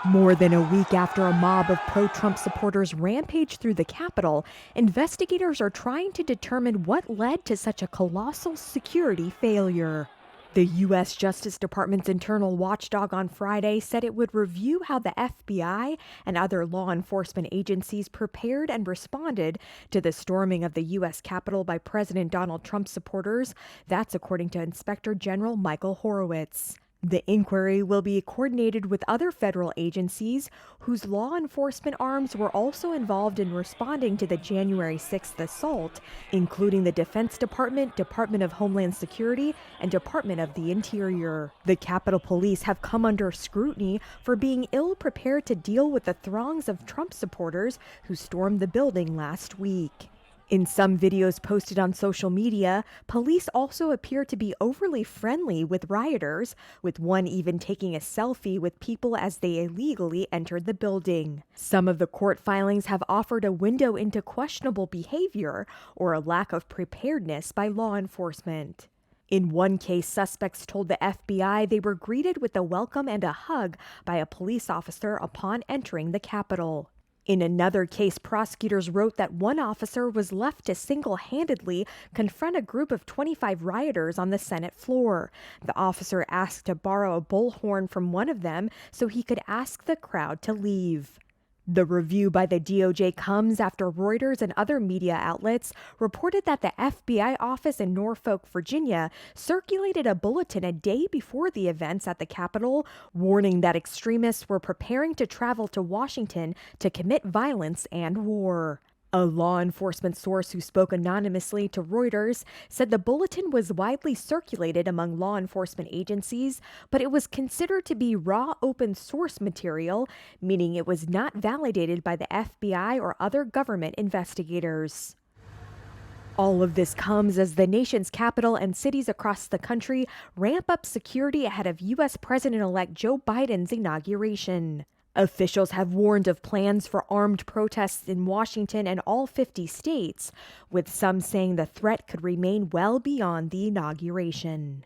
More than a week after a mob of pro-Trump supporters rampaged through the Capitol, investigators are trying to determine what led to such a colossal security failure. The U.S. Justice Department's internal watchdog on Friday said it would review how the FBI and other law enforcement agencies prepared and responded to the storming of the U.S. Capitol by President Donald Trump supporters. That's according to Inspector General Michael Horowitz. The inquiry will be coordinated with other federal agencies whose law enforcement arms were also involved in responding to the January 6th assault, including the Defense Department, Department of Homeland Security, and Department of the Interior. The Capitol Police have come under scrutiny for being ill-prepared to deal with the throngs of Trump supporters who stormed the building last week. In some videos posted on social media, police also appear to be overly friendly with rioters, with one even taking a selfie with people as they illegally entered the building. Some of the court filings have offered a window into questionable behavior or a lack of preparedness by law enforcement. In one case, suspects told the FBI they were greeted with a welcome and a hug by a police officer upon entering the Capitol. In another case, prosecutors wrote that one officer was left to single-handedly confront a group of 25 rioters on the Senate floor. The officer asked to borrow a bullhorn from one of them so he could ask the crowd to leave. The review by the DOJ comes after Reuters and other media outlets reported that the FBI office in Norfolk, Virginia, circulated a bulletin a day before the events at the Capitol, warning that extremists were preparing to travel to Washington to commit violence and war. A law enforcement source who spoke anonymously to Reuters said the bulletin was widely circulated among law enforcement agencies, but it was considered to be raw open source material, meaning it was not validated by the FBI or other government investigators. All of this comes as the nation's capital and cities across the country ramp up security ahead of U.S. President-elect Joe Biden's inauguration. Officials have warned of plans for armed protests in Washington and all 50 states, with some saying the threat could remain well beyond the inauguration.